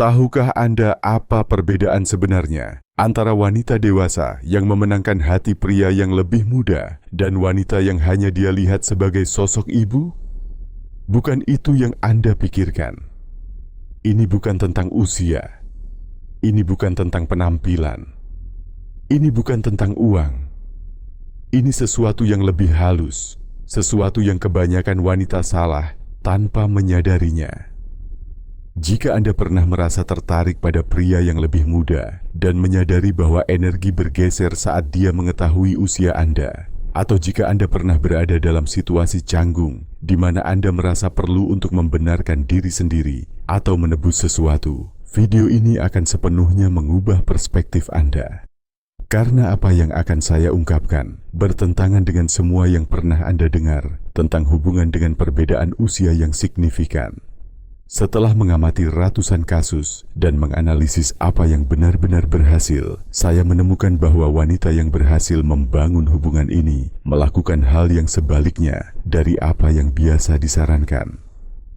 Tahukah Anda apa perbedaan sebenarnya antara wanita dewasa yang memenangkan hati pria yang lebih muda dan wanita yang hanya dia lihat sebagai sosok ibu? Bukan itu yang Anda pikirkan. Ini bukan tentang usia. Ini bukan tentang penampilan. Ini bukan tentang uang. Ini sesuatu yang lebih halus, sesuatu yang kebanyakan wanita salah tanpa menyadarinya. Jika Anda pernah merasa tertarik pada pria yang lebih muda dan menyadari bahwa energi bergeser saat dia mengetahui usia Anda, atau jika Anda pernah berada dalam situasi canggung di mana Anda merasa perlu untuk membenarkan diri sendiri atau menebus sesuatu, video ini akan sepenuhnya mengubah perspektif Anda. Karena apa yang akan saya ungkapkan bertentangan dengan semua yang pernah Anda dengar tentang hubungan dengan perbedaan usia yang signifikan. Setelah mengamati ratusan kasus dan menganalisis apa yang benar-benar berhasil, saya menemukan bahwa wanita yang berhasil membangun hubungan ini melakukan hal yang sebaliknya dari apa yang biasa disarankan.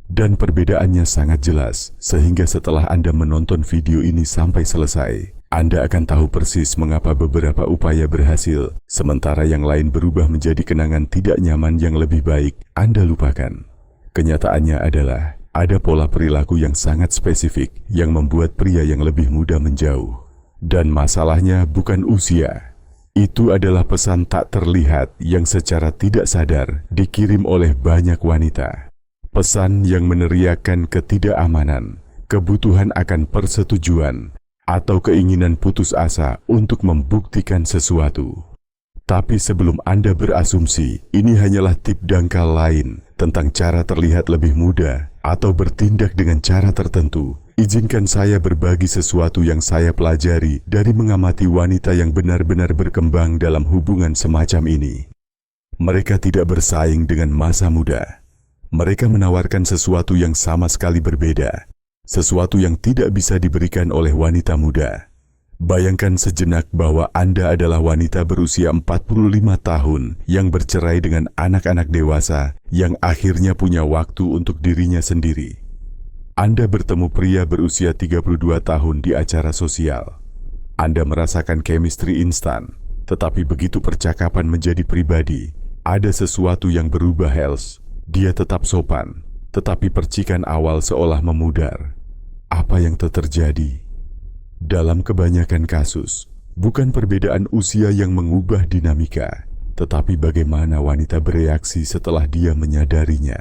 Dan perbedaannya sangat jelas, sehingga setelah Anda menonton video ini sampai selesai, Anda akan tahu persis mengapa beberapa upaya berhasil, sementara yang lain berubah menjadi kenangan tidak nyaman yang lebih baik Anda lupakan. Kenyataannya adalah, ada pola perilaku yang sangat spesifik yang membuat pria yang lebih muda menjauh. Dan masalahnya bukan usia. Itu adalah pesan tak terlihat yang secara tidak sadar dikirim oleh banyak wanita. Pesan yang meneriakkan ketidakamanan, kebutuhan akan persetujuan, atau keinginan putus asa untuk membuktikan sesuatu. Tapi sebelum Anda berasumsi ini hanyalah tip dangkal lain tentang cara terlihat lebih muda atau bertindak dengan cara tertentu, izinkan saya berbagi sesuatu yang saya pelajari dari mengamati wanita yang benar-benar berkembang dalam hubungan semacam ini. Mereka tidak bersaing dengan masa muda. Mereka menawarkan sesuatu yang sama sekali berbeda, sesuatu yang tidak bisa diberikan oleh wanita muda. Bayangkan sejenak bahwa Anda adalah wanita berusia 45 tahun yang bercerai dengan anak-anak dewasa yang akhirnya punya waktu untuk dirinya sendiri. Anda bertemu pria berusia 32 tahun di acara sosial. Anda merasakan chemistry instan, tetapi begitu percakapan menjadi pribadi, ada sesuatu yang berubah. Dia tetap sopan, tetapi percikan awal seolah memudar. Apa yang terjadi? Dalam kebanyakan kasus, bukan perbedaan usia yang mengubah dinamika, tetapi bagaimana wanita bereaksi setelah dia menyadarinya.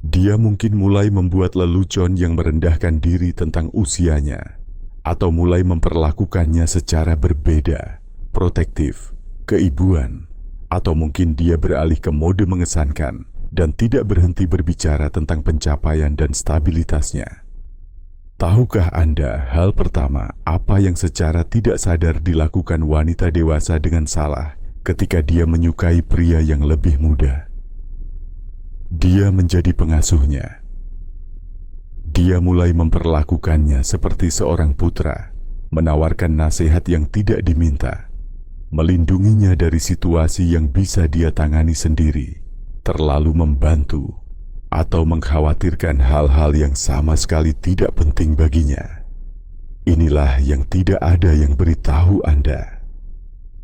Dia mungkin mulai membuat lelucon yang merendahkan diri tentang usianya, atau mulai memperlakukannya secara berbeda, protektif, keibuan, atau mungkin dia beralih ke mode mengesankan dan tidak berhenti berbicara tentang pencapaian dan stabilitasnya. Tahukah Anda hal pertama apa yang secara tidak sadar dilakukan wanita dewasa dengan salah ketika dia menyukai pria yang lebih muda? Dia menjadi pengasuhnya. Dia mulai memperlakukannya seperti seorang putra, menawarkan nasihat yang tidak diminta, melindunginya dari situasi yang bisa dia tangani sendiri, terlalu membantu, atau mengkhawatirkan hal-hal yang sama sekali tidak penting baginya. Inilah yang tidak ada yang beritahu Anda.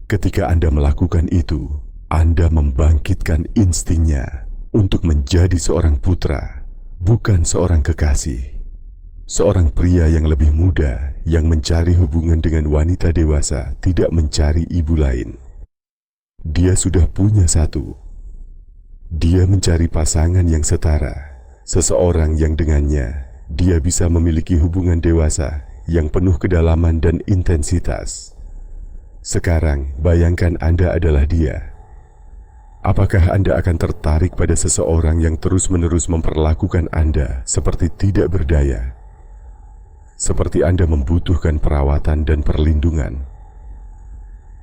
Ketika Anda melakukan itu, Anda membangkitkan instingnya untuk menjadi seorang putra, bukan seorang kekasih. Seorang pria yang lebih muda yang mencari hubungan dengan wanita dewasa tidak mencari ibu lain. Dia sudah punya satu. Dia mencari pasangan yang setara, seseorang yang dengannya dia bisa memiliki hubungan dewasa yang penuh kedalaman dan intensitas. Sekarang, bayangkan Anda adalah dia. Apakah Anda akan tertarik pada seseorang yang terus-menerus memperlakukan Anda seperti tidak berdaya? Seperti Anda membutuhkan perawatan dan perlindungan.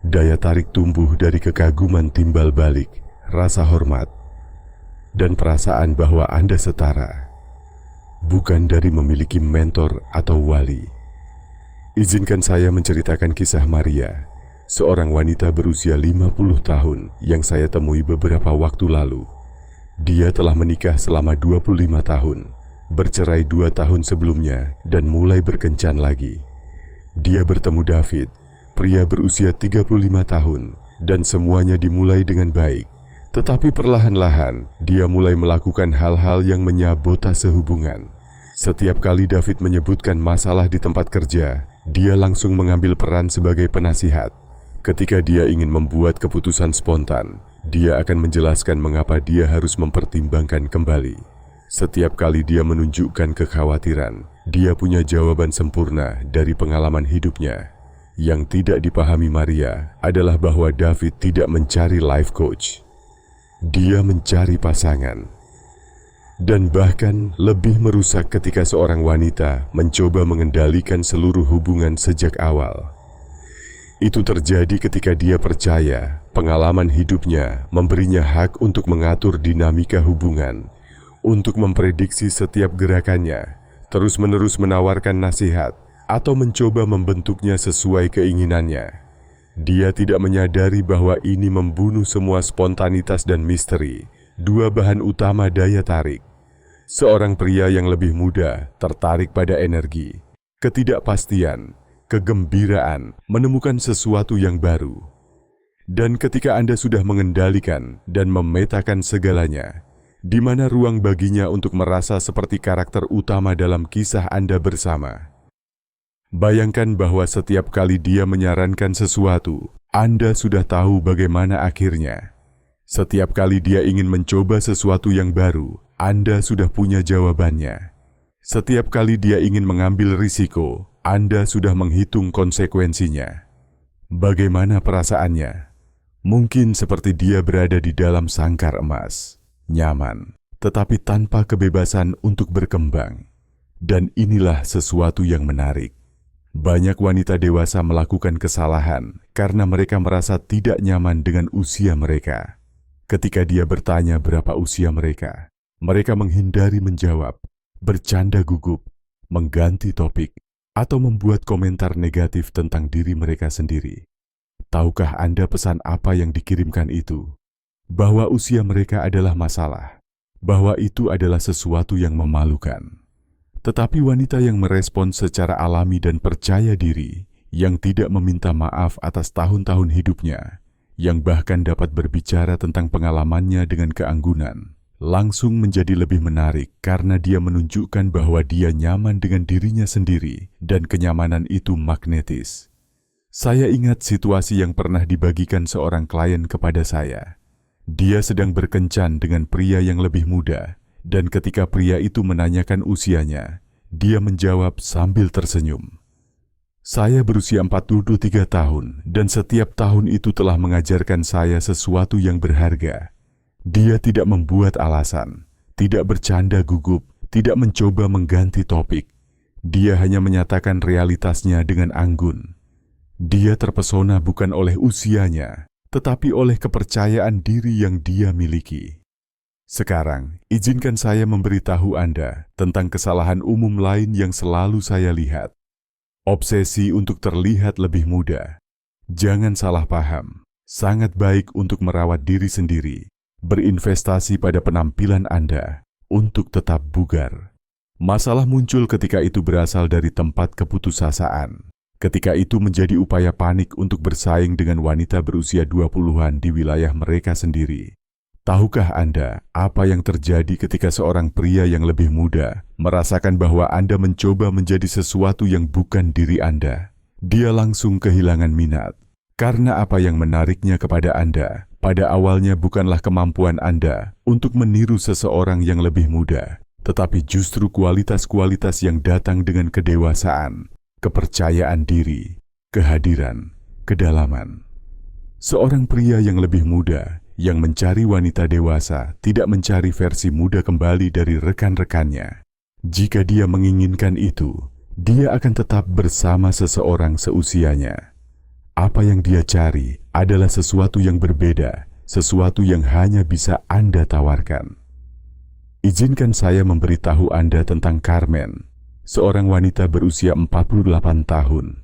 Daya tarik tumbuh dari kekaguman timbal balik, rasa hormat, dan perasaan bahwa Anda setara, bukan dari memiliki mentor atau wali. Izinkan saya menceritakan kisah Maria, seorang wanita berusia 50 tahun yang saya temui beberapa waktu lalu. Dia telah menikah selama 25 tahun bercerai 2 tahun sebelumnya dan mulai berkencan lagi. Dia bertemu David, pria berusia 35 tahun, dan semuanya dimulai dengan baik. Tetapi perlahan-lahan, dia mulai melakukan hal-hal yang menyabotase hubungan. Setiap kali David menyebutkan masalah di tempat kerja, dia langsung mengambil peran sebagai penasihat. Ketika dia ingin membuat keputusan spontan, dia akan menjelaskan mengapa dia harus mempertimbangkan kembali. Setiap kali dia menunjukkan kekhawatiran, dia punya jawaban sempurna dari pengalaman hidupnya. Yang tidak dipahami Maria adalah bahwa David tidak mencari life coach. Dia mencari pasangan. Dan bahkan lebih merusak ketika seorang wanita mencoba mengendalikan seluruh hubungan sejak awal. Itu terjadi ketika dia percaya pengalaman hidupnya memberinya hak untuk mengatur dinamika hubungan, untuk memprediksi setiap gerakannya, terus-menerus menawarkan nasihat, atau mencoba membentuknya sesuai keinginannya. Dia tidak menyadari bahwa ini membunuh semua spontanitas dan misteri, dua bahan utama daya tarik. Seorang pria yang lebih muda tertarik pada energi, ketidakpastian, kegembiraan, menemukan sesuatu yang baru. Dan ketika Anda sudah mengendalikan dan memetakan segalanya, di mana ruang baginya untuk merasa seperti karakter utama dalam kisah Anda bersama? Bayangkan bahwa setiap kali dia menyarankan sesuatu, Anda sudah tahu bagaimana akhirnya. Setiap kali dia ingin mencoba sesuatu yang baru, Anda sudah punya jawabannya. Setiap kali dia ingin mengambil risiko, Anda sudah menghitung konsekuensinya. Bagaimana perasaannya? Mungkin seperti dia berada di dalam sangkar emas, nyaman, tetapi tanpa kebebasan untuk berkembang. Dan inilah sesuatu yang menarik. Banyak wanita dewasa melakukan kesalahan karena mereka merasa tidak nyaman dengan usia mereka. Ketika dia bertanya berapa usia mereka, mereka menghindari menjawab, bercanda gugup, mengganti topik, atau membuat komentar negatif tentang diri mereka sendiri. Tahukah Anda pesan apa yang dikirimkan itu? Bahwa usia mereka adalah masalah, bahwa itu adalah sesuatu yang memalukan. Tetapi wanita yang merespons secara alami dan percaya diri, yang tidak meminta maaf atas tahun-tahun hidupnya, yang bahkan dapat berbicara tentang pengalamannya dengan keanggunan, langsung menjadi lebih menarik karena dia menunjukkan bahwa dia nyaman dengan dirinya sendiri dan kenyamanan itu magnetis. Saya ingat situasi yang pernah dibagikan seorang klien kepada saya. Dia sedang berkencan dengan pria yang lebih muda, dan ketika pria itu menanyakan usianya, dia menjawab sambil tersenyum. Saya berusia 43 tahun dan setiap tahun itu telah mengajarkan saya sesuatu yang berharga. Dia tidak membuat alasan, tidak bercanda gugup, tidak mencoba mengganti topik. Dia hanya menyatakan realitasnya dengan anggun. Dia terpesona bukan oleh usianya, tetapi oleh kepercayaan diri yang dia miliki. Sekarang, izinkan saya memberitahu Anda tentang kesalahan umum lain yang selalu saya lihat. Obsesi untuk terlihat lebih muda. Jangan salah paham, sangat baik untuk merawat diri sendiri, berinvestasi pada penampilan Anda untuk tetap bugar. Masalah muncul ketika itu berasal dari tempat keputusasaan. Ketika itu menjadi upaya panik untuk bersaing dengan wanita berusia 20-an di wilayah mereka sendiri. Tahukah Anda apa yang terjadi ketika seorang pria yang lebih muda merasakan bahwa Anda mencoba menjadi sesuatu yang bukan diri Anda? Dia langsung kehilangan minat. Karena apa yang menariknya kepada Anda pada awalnya bukanlah kemampuan Anda untuk meniru seseorang yang lebih muda, tetapi justru kualitas-kualitas yang datang dengan kedewasaan, kepercayaan diri, kehadiran, kedalaman. Seorang pria yang lebih muda yang mencari wanita dewasa tidak mencari versi muda kembali dari rekan-rekannya. Jika dia menginginkan itu, dia akan tetap bersama seseorang seusianya. Apa yang dia cari adalah sesuatu yang berbeda, sesuatu yang hanya bisa Anda tawarkan. Izinkan saya memberitahu Anda tentang Carmen, seorang wanita berusia 48 tahun,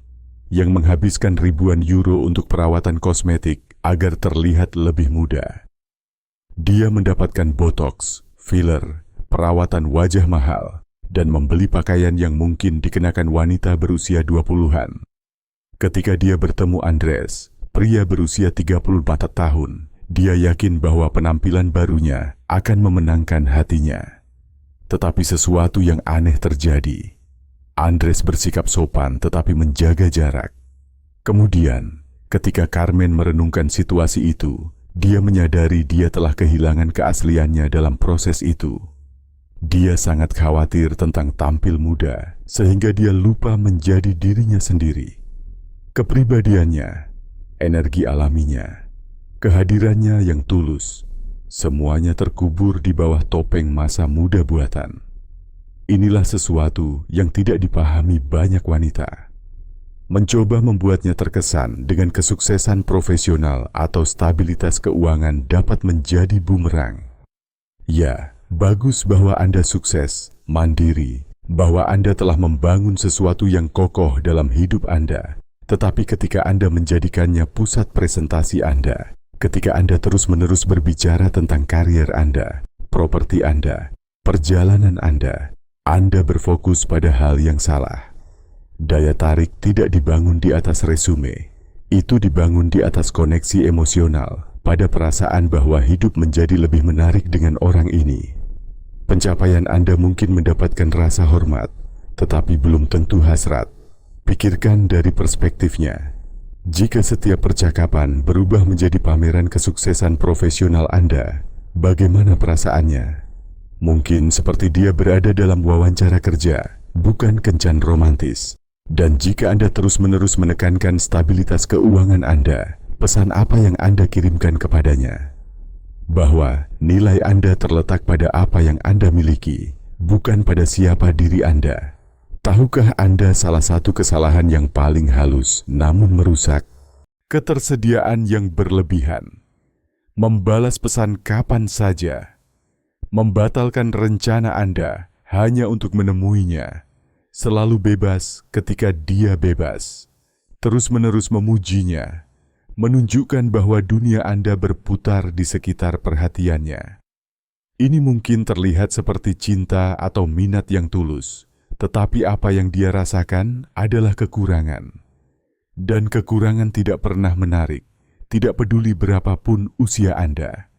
yang menghabiskan ribuan euro untuk perawatan kosmetik agar terlihat lebih muda. Dia mendapatkan botox, filler, perawatan wajah mahal, dan membeli pakaian yang mungkin dikenakan wanita berusia 20-an. Ketika dia bertemu Andres, pria berusia 34 tahun, dia yakin bahwa penampilan barunya akan memenangkan hatinya. Tetapi sesuatu yang aneh terjadi. Andres bersikap sopan tetapi menjaga jarak. Kemudian, ketika Carmen merenungkan situasi itu, dia menyadari dia telah kehilangan keasliannya dalam proses itu. Dia sangat khawatir tentang tampil muda, sehingga dia lupa menjadi dirinya sendiri. Kepribadiannya, energi alaminya, kehadirannya yang tulus, semuanya terkubur di bawah topeng masa muda buatan. Inilah sesuatu yang tidak dipahami banyak wanita. Mencoba membuatnya terkesan dengan kesuksesan profesional atau stabilitas keuangan dapat menjadi bumerang. Ya, bagus bahwa Anda sukses, mandiri, bahwa Anda telah membangun sesuatu yang kokoh dalam hidup Anda. Tetapi ketika Anda menjadikannya pusat presentasi Anda, ketika Anda terus-menerus berbicara tentang karier Anda, properti Anda, perjalanan Anda berfokus pada hal yang salah. Daya tarik tidak dibangun di atas resume, itu dibangun di atas koneksi emosional, pada perasaan bahwa hidup menjadi lebih menarik dengan orang ini. Pencapaian Anda mungkin mendapatkan rasa hormat, tetapi belum tentu hasrat. Pikirkan dari perspektifnya. Jika setiap percakapan berubah menjadi pameran kesuksesan profesional Anda, bagaimana perasaannya? Mungkin seperti dia berada dalam wawancara kerja, bukan kencan romantis. Dan jika Anda terus-menerus menekankan stabilitas keuangan Anda, pesan apa yang Anda kirimkan kepadanya? Bahwa nilai Anda terletak pada apa yang Anda miliki, bukan pada siapa diri Anda. Tahukah Anda salah satu kesalahan yang paling halus namun merusak? Ketersediaan yang berlebihan. Membalas pesan kapan saja. Membatalkan rencana Anda hanya untuk menemuinya. Selalu bebas ketika dia bebas. Terus-menerus memujinya. Menunjukkan bahwa dunia Anda berputar di sekitar perhatiannya. Ini mungkin terlihat seperti cinta atau minat yang tulus. Tetapi apa yang dia rasakan adalah kekurangan. Dan kekurangan tidak pernah menarik. Tidak peduli berapapun usia Anda.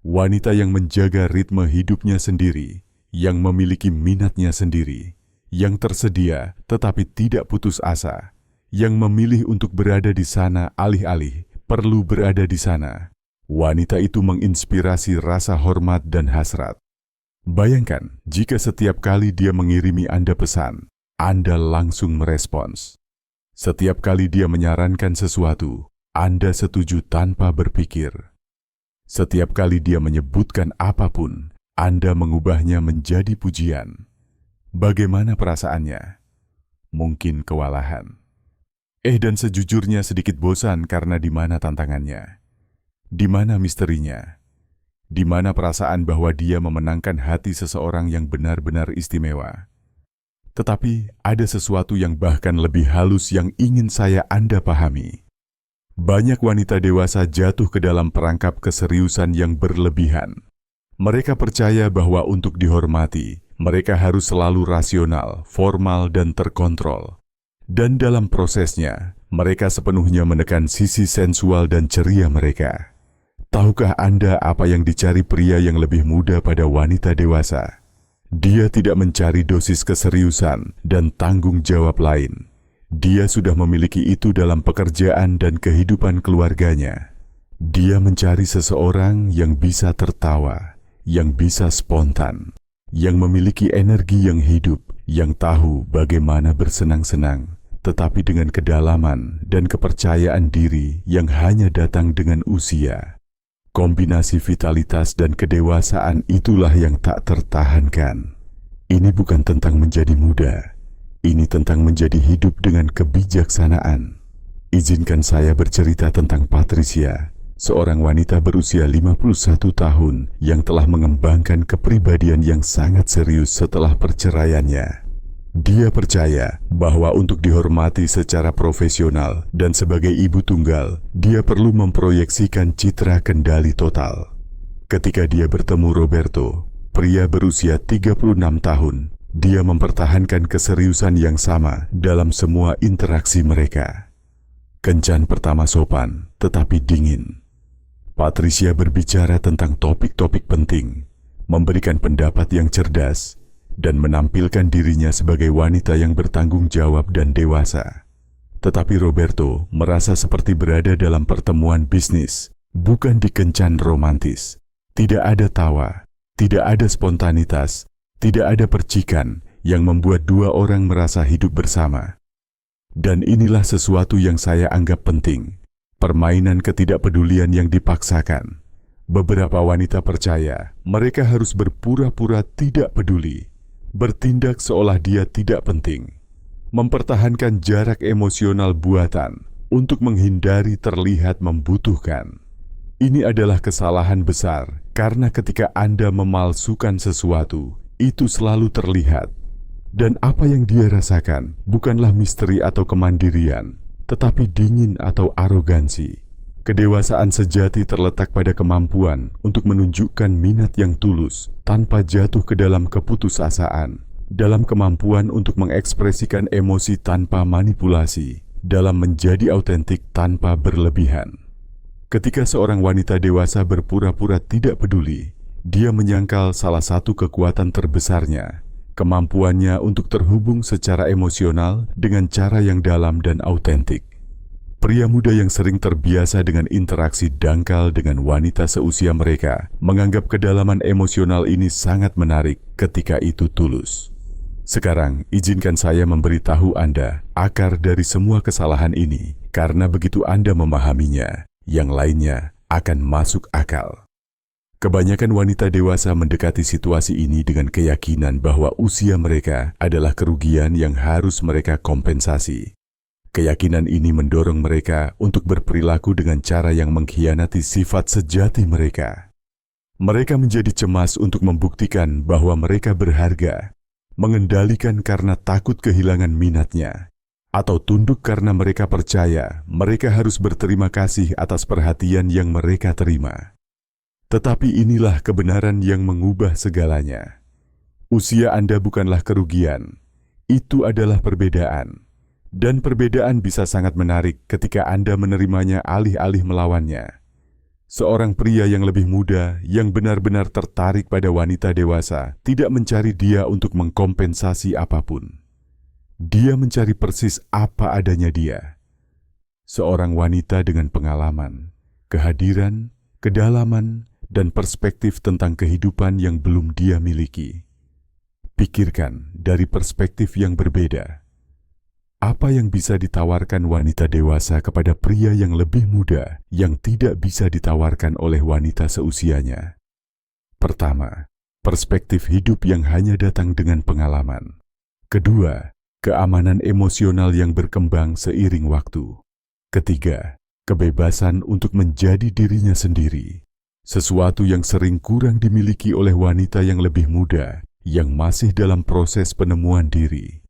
Wanita yang menjaga ritme hidupnya sendiri, yang memiliki minatnya sendiri, yang tersedia tetapi tidak putus asa, yang memilih untuk berada di sana alih-alih perlu berada di sana. Wanita itu menginspirasi rasa hormat dan hasrat. Bayangkan jika setiap kali dia mengirimi Anda pesan, Anda langsung merespons. Setiap kali dia menyarankan sesuatu, Anda setuju tanpa berpikir. Setiap kali dia menyebutkan apapun, Anda mengubahnya menjadi pujian. Bagaimana perasaannya? Mungkin kewalahan. Dan sejujurnya sedikit bosan karena di mana tantangannya? Di mana misterinya? Di mana perasaan bahwa dia memenangkan hati seseorang yang benar-benar istimewa? Tetapi ada sesuatu yang bahkan lebih halus yang ingin Anda pahami. Banyak wanita dewasa jatuh ke dalam perangkap keseriusan yang berlebihan. Mereka percaya bahwa untuk dihormati, mereka harus selalu rasional, formal, dan terkontrol. Dan dalam prosesnya, mereka sepenuhnya menekan sisi sensual dan ceria mereka. Tahukah Anda apa yang dicari pria yang lebih muda pada wanita dewasa? Dia tidak mencari dosis keseriusan dan tanggung jawab lain. Dia sudah memiliki itu dalam pekerjaan dan kehidupan keluarganya. Dia mencari seseorang yang bisa tertawa, yang bisa spontan, yang memiliki energi yang hidup, yang tahu bagaimana bersenang-senang, tetapi dengan kedalaman dan kepercayaan diri yang hanya datang dengan usia. Kombinasi vitalitas dan kedewasaan itulah yang tak tertahankan. Ini bukan tentang menjadi muda. Ini tentang menjadi hidup dengan kebijaksanaan. Izinkan saya bercerita tentang Patricia, seorang wanita berusia 51 tahun yang telah mengembangkan kepribadian yang sangat serius setelah perceraiannya. Dia percaya bahwa untuk dihormati secara profesional dan sebagai ibu tunggal, dia perlu memproyeksikan citra kendali total. Ketika dia bertemu Roberto, pria berusia 36 tahun, Dia mempertahankan keseriusan yang sama dalam semua interaksi mereka. Kencan pertama sopan, tetapi dingin. Patricia berbicara tentang topik-topik penting, memberikan pendapat yang cerdas, dan menampilkan dirinya sebagai wanita yang bertanggung jawab dan dewasa. Tetapi Roberto merasa seperti berada dalam pertemuan bisnis, bukan di kencan romantis. Tidak ada tawa, tidak ada spontanitas, tidak ada percikan yang membuat dua orang merasa hidup bersama. Dan inilah sesuatu yang saya anggap penting, permainan ketidakpedulian yang dipaksakan. Beberapa wanita percaya mereka harus berpura-pura tidak peduli, bertindak seolah dia tidak penting, mempertahankan jarak emosional buatan untuk menghindari terlihat membutuhkan. Ini adalah kesalahan besar karena ketika Anda memalsukan sesuatu, itu selalu terlihat. Dan apa yang dia rasakan bukanlah misteri atau kemandirian, tetapi dingin atau arogansi. Kedewasaan sejati terletak pada kemampuan untuk menunjukkan minat yang tulus tanpa jatuh ke dalam keputusasaan, dalam kemampuan untuk mengekspresikan emosi tanpa manipulasi, dalam menjadi autentik tanpa berlebihan. Ketika seorang wanita dewasa berpura-pura tidak peduli, dia menyangkal salah satu kekuatan terbesarnya, kemampuannya untuk terhubung secara emosional dengan cara yang dalam dan autentik. Pria muda yang sering terbiasa dengan interaksi dangkal dengan wanita seusia mereka menganggap kedalaman emosional ini sangat menarik ketika itu tulus. Sekarang, izinkan saya memberitahu Anda akar dari semua kesalahan ini, karena begitu Anda memahaminya, yang lainnya akan masuk akal. Kebanyakan wanita dewasa mendekati situasi ini dengan keyakinan bahwa usia mereka adalah kerugian yang harus mereka kompensasi. Keyakinan ini mendorong mereka untuk berperilaku dengan cara yang mengkhianati sifat sejati mereka. Mereka menjadi cemas untuk membuktikan bahwa mereka berharga, mengendalikan karena takut kehilangan minatnya, atau tunduk karena mereka percaya mereka harus berterima kasih atas perhatian yang mereka terima. Tetapi inilah kebenaran yang mengubah segalanya. Usia Anda bukanlah kerugian, itu adalah perbedaan. Dan perbedaan bisa sangat menarik ketika Anda menerimanya alih-alih melawannya. Seorang pria yang lebih muda, yang benar-benar tertarik pada wanita dewasa, tidak mencari dia untuk mengkompensasi apapun. Dia mencari persis apa adanya dia. Seorang wanita dengan pengalaman, kehadiran, kedalaman, dan perspektif tentang kehidupan yang belum dia miliki. Pikirkan dari perspektif yang berbeda. Apa yang bisa ditawarkan wanita dewasa kepada pria yang lebih muda yang tidak bisa ditawarkan oleh wanita seusianya? Pertama, perspektif hidup yang hanya datang dengan pengalaman. Kedua, keamanan emosional yang berkembang seiring waktu. Ketiga, kebebasan untuk menjadi dirinya sendiri. Sesuatu yang sering kurang dimiliki oleh wanita yang lebih muda, yang masih dalam proses penemuan diri.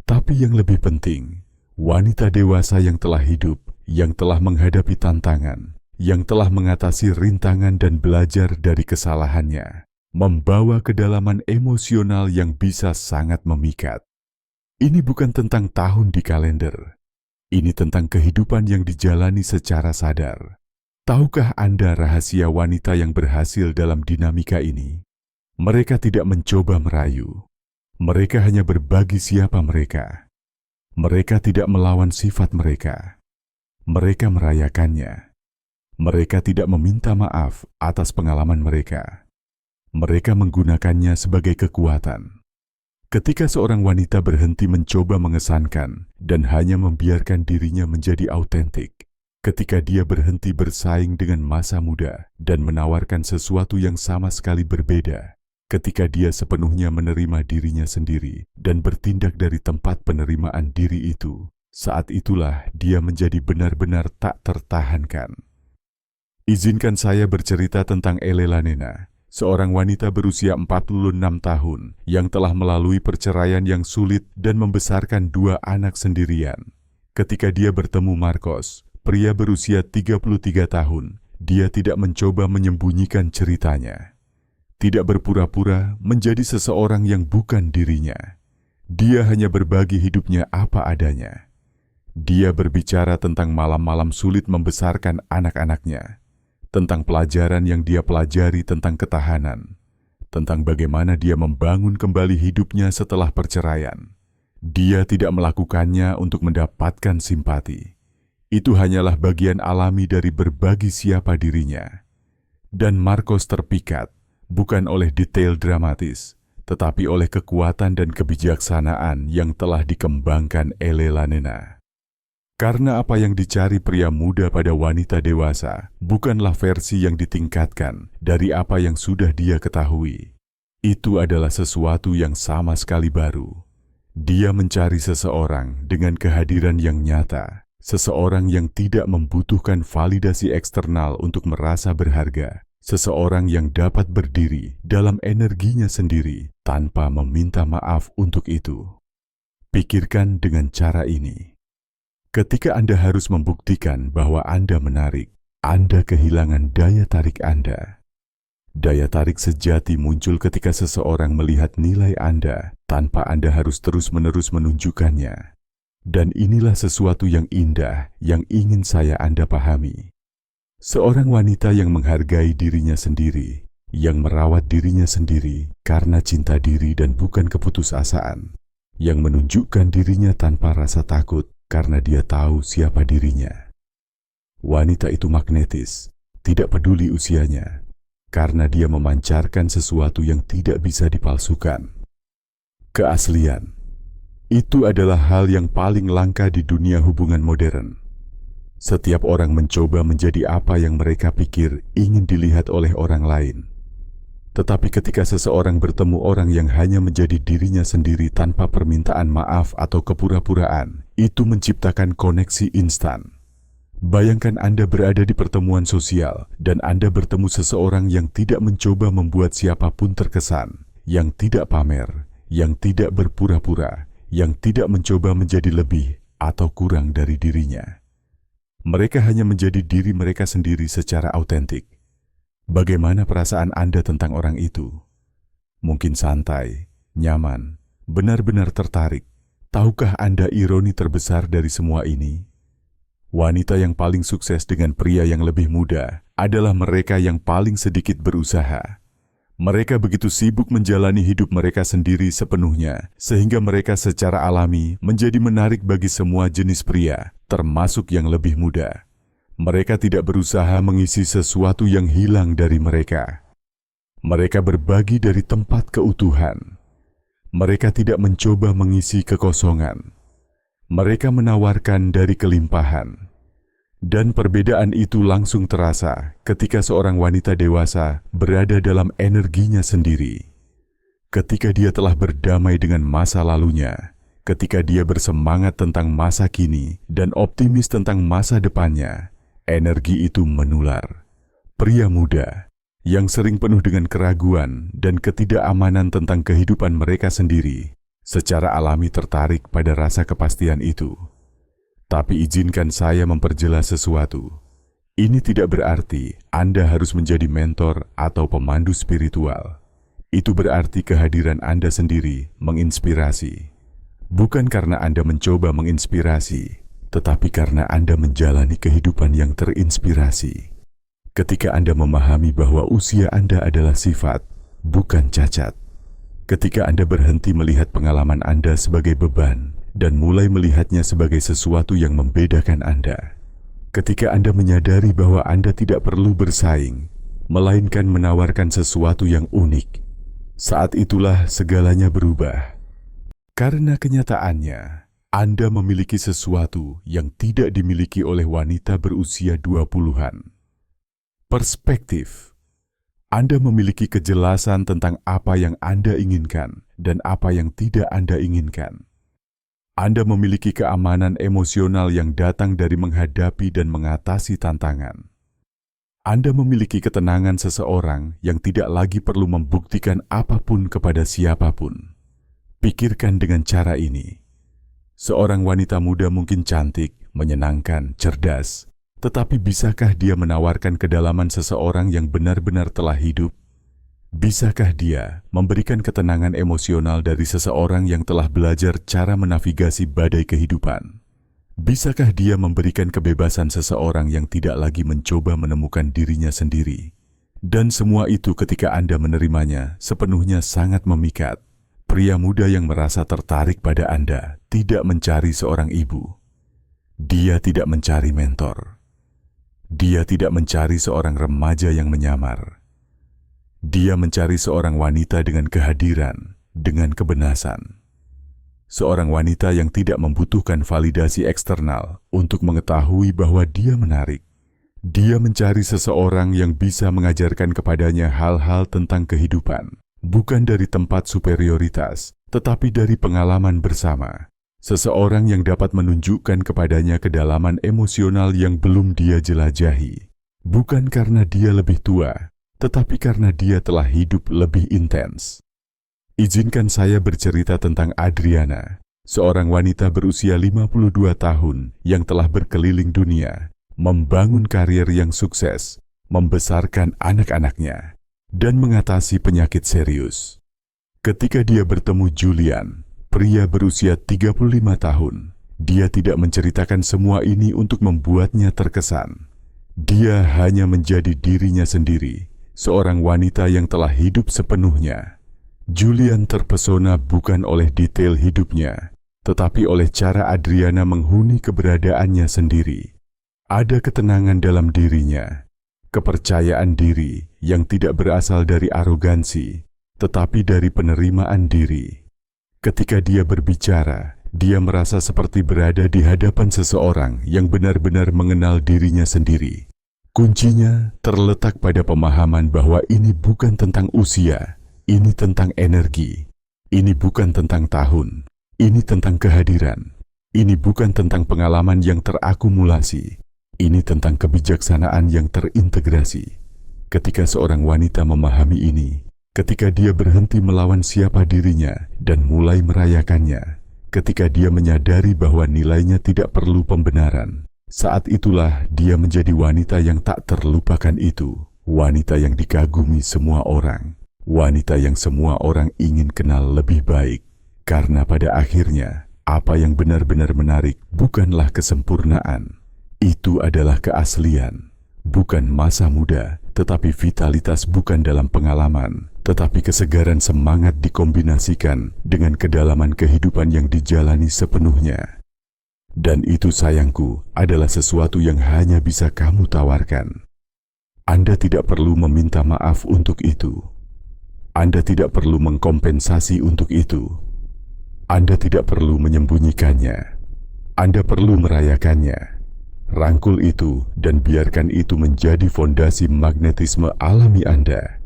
Tapi yang lebih penting, wanita dewasa yang telah hidup, yang telah menghadapi tantangan, yang telah mengatasi rintangan dan belajar dari kesalahannya, membawa kedalaman emosional yang bisa sangat memikat. Ini bukan tentang tahun di kalender. Ini tentang kehidupan yang dijalani secara sadar. Tahukah Anda rahasia wanita yang berhasil dalam dinamika ini? Mereka tidak mencoba merayu. Mereka hanya berbagi siapa mereka. Mereka tidak melawan sifat mereka. Mereka merayakannya. Mereka tidak meminta maaf atas pengalaman mereka. Mereka menggunakannya sebagai kekuatan. Ketika seorang wanita berhenti mencoba mengesankan dan hanya membiarkan dirinya menjadi autentik, ketika dia berhenti bersaing dengan masa muda dan menawarkan sesuatu yang sama sekali berbeda, ketika dia sepenuhnya menerima dirinya sendiri dan bertindak dari tempat penerimaan diri itu, saat itulah dia menjadi benar-benar tak tertahankan. Izinkan saya bercerita tentang Elela Nena, seorang wanita berusia 46 tahun yang telah melalui perceraian yang sulit dan membesarkan 2 anak sendirian. Ketika dia bertemu Marcos, pria berusia 33 tahun, dia tidak mencoba menyembunyikan ceritanya. tidak berpura-pura menjadi seseorang yang bukan dirinya. Dia hanya berbagi hidupnya apa adanya. Dia berbicara tentang malam-malam sulit membesarkan anak-anaknya, tentang pelajaran yang dia pelajari tentang ketahanan, tentang bagaimana dia membangun kembali hidupnya setelah perceraian. Dia tidak melakukannya untuk mendapatkan simpati. Itu hanyalah bagian alami dari berbagi siapa dirinya. Dan Marcos terpikat, bukan oleh detail dramatis, tetapi oleh kekuatan dan kebijaksanaan yang telah dikembangkan Elela Nena. Karena apa yang dicari pria muda pada wanita dewasa bukanlah versi yang ditingkatkan dari apa yang sudah dia ketahui. Itu adalah sesuatu yang sama sekali baru. Dia mencari seseorang dengan kehadiran yang nyata, seseorang yang tidak membutuhkan validasi eksternal untuk merasa berharga, seseorang yang dapat berdiri dalam energinya sendiri tanpa meminta maaf untuk itu. Pikirkan dengan cara ini. Ketika Anda harus membuktikan bahwa Anda menarik, Anda kehilangan daya tarik Anda. Daya tarik sejati muncul ketika seseorang melihat nilai Anda tanpa Anda harus terus-menerus menunjukkannya. Dan inilah sesuatu yang indah yang ingin Anda pahami. Seorang wanita yang menghargai dirinya sendiri, yang merawat dirinya sendiri karena cinta diri dan bukan keputusasaan, yang menunjukkan dirinya tanpa rasa takut karena dia tahu siapa dirinya. Wanita itu magnetis, tidak peduli usianya, karena dia memancarkan sesuatu yang tidak bisa dipalsukan. Keaslian. Itu adalah hal yang paling langka di dunia hubungan modern. Setiap orang mencoba menjadi apa yang mereka pikir ingin dilihat oleh orang lain. Tetapi ketika seseorang bertemu orang yang hanya menjadi dirinya sendiri tanpa permintaan maaf atau kepura-puraan, itu menciptakan koneksi instan. Bayangkan Anda berada di pertemuan sosial dan Anda bertemu seseorang yang tidak mencoba membuat siapapun terkesan, yang tidak pamer, yang tidak berpura-pura, yang tidak mencoba menjadi lebih atau kurang dari dirinya. Mereka hanya menjadi diri mereka sendiri secara autentik. Bagaimana perasaan Anda tentang orang itu? Mungkin santai, nyaman, benar-benar tertarik. Tahukah Anda ironi terbesar dari semua ini? Wanita yang paling sukses dengan pria yang lebih muda adalah mereka yang paling sedikit berusaha. Mereka begitu sibuk menjalani hidup mereka sendiri sepenuhnya, sehingga mereka secara alami menjadi menarik bagi semua jenis pria, termasuk yang lebih muda. Mereka tidak berusaha mengisi sesuatu yang hilang dari mereka. Mereka berbagi dari tempat keutuhan. Mereka tidak mencoba mengisi kekosongan. Mereka menawarkan dari kelimpahan. Dan perbedaan itu langsung terasa ketika seorang wanita dewasa berada dalam energinya sendiri. Ketika dia telah berdamai dengan masa lalunya, ketika dia bersemangat tentang masa kini dan optimis tentang masa depannya, energi itu menular. Pria muda yang sering penuh dengan keraguan dan ketidakamanan tentang kehidupan mereka sendiri, secara alami tertarik pada rasa kepastian itu. Tapi izinkan saya memperjelas sesuatu. Ini tidak berarti Anda harus menjadi mentor atau pemandu spiritual. Itu berarti kehadiran Anda sendiri menginspirasi. Bukan karena Anda mencoba menginspirasi, tetapi karena Anda menjalani kehidupan yang terinspirasi. Ketika Anda memahami bahwa usia Anda adalah sifat, bukan cacat. Ketika Anda berhenti melihat pengalaman Anda sebagai beban dan mulai melihatnya sebagai sesuatu yang membedakan Anda. Ketika Anda menyadari bahwa Anda tidak perlu bersaing, melainkan menawarkan sesuatu yang unik, saat itulah segalanya berubah. Karena kenyataannya, Anda memiliki sesuatu yang tidak dimiliki oleh wanita berusia 20-an. Perspektif. Anda memiliki kejelasan tentang apa yang Anda inginkan dan apa yang tidak Anda inginkan. Anda memiliki keamanan emosional yang datang dari menghadapi dan mengatasi tantangan. Anda memiliki ketenangan seseorang yang tidak lagi perlu membuktikan apapun kepada siapapun. Pikirkan dengan cara ini. Seorang wanita muda mungkin cantik, menyenangkan, cerdas, tetapi bisakah dia menawarkan kedalaman seseorang yang benar-benar telah hidup? Bisakah dia memberikan ketenangan emosional dari seseorang yang telah belajar cara menavigasi badai kehidupan? Bisakah dia memberikan kebebasan seseorang yang tidak lagi mencoba menemukan dirinya sendiri? Dan semua itu ketika Anda menerimanya sepenuhnya sangat memikat. Pria muda yang merasa tertarik pada Anda tidak mencari seorang ibu. Dia tidak mencari mentor. Dia tidak mencari seorang remaja yang menyamar. Dia mencari seorang wanita dengan kehadiran, dengan kebenasan. Seorang wanita yang tidak membutuhkan validasi eksternal untuk mengetahui bahwa dia menarik. Dia mencari seseorang yang bisa mengajarkan kepadanya hal-hal tentang kehidupan, bukan dari tempat superioritas, tetapi dari pengalaman bersama. Seseorang yang dapat menunjukkan kepadanya kedalaman emosional yang belum dia jelajahi, bukan karena dia lebih tua, tetapi karena dia telah hidup lebih intens. Izinkan saya bercerita tentang Adriana, seorang wanita berusia 52 tahun yang telah berkeliling dunia, membangun karir yang sukses, membesarkan anak-anaknya, dan mengatasi penyakit serius. Ketika dia bertemu Julian, pria berusia 35 tahun, dia tidak menceritakan semua ini untuk membuatnya terkesan. Dia hanya menjadi dirinya sendiri, seorang wanita yang telah hidup sepenuhnya. Julian terpesona bukan oleh detail hidupnya, tetapi oleh cara Adriana menghuni keberadaannya sendiri. Ada ketenangan dalam dirinya, kepercayaan diri yang tidak berasal dari arogansi, tetapi dari penerimaan diri. Ketika dia berbicara, dia merasa seperti berada di hadapan seseorang yang benar-benar mengenal dirinya sendiri. Kuncinya terletak pada pemahaman bahwa ini bukan tentang usia, ini tentang energi. Ini bukan tentang tahun, ini tentang kehadiran. Ini bukan tentang pengalaman yang terakumulasi, ini tentang kebijaksanaan yang terintegrasi. Ketika seorang wanita memahami ini, ketika dia berhenti melawan siapa dirinya dan mulai merayakannya, ketika dia menyadari bahwa nilainya tidak perlu pembenaran, saat itulah dia menjadi wanita yang tak terlupakan itu, wanita yang dikagumi semua orang, wanita yang semua orang ingin kenal lebih baik. Karena pada akhirnya, apa yang benar-benar menarik bukanlah kesempurnaan, itu adalah keaslian. Bukan masa muda, tetapi vitalitas bukan dalam pengalaman, tetapi kesegaran semangat dikombinasikan dengan kedalaman kehidupan yang dijalani sepenuhnya. Dan itu sayangku adalah sesuatu yang hanya bisa kamu tawarkan. Anda tidak perlu meminta maaf untuk itu. Anda tidak perlu mengkompensasi untuk itu. Anda tidak perlu menyembunyikannya. Anda perlu merayakannya. Rangkul itu dan biarkan itu menjadi fondasi magnetisme alami Anda.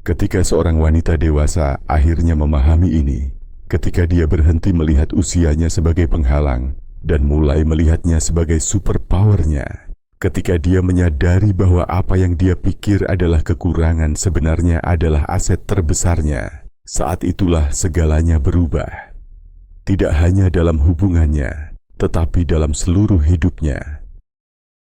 Ketika seorang wanita dewasa akhirnya memahami ini, ketika dia berhenti melihat usianya sebagai penghalang, dan mulai melihatnya sebagai superpowernya. Ketika dia menyadari bahwa apa yang dia pikir adalah kekurangan sebenarnya adalah aset terbesarnya, saat itulah segalanya berubah. Tidak hanya dalam hubungannya, tetapi dalam seluruh hidupnya.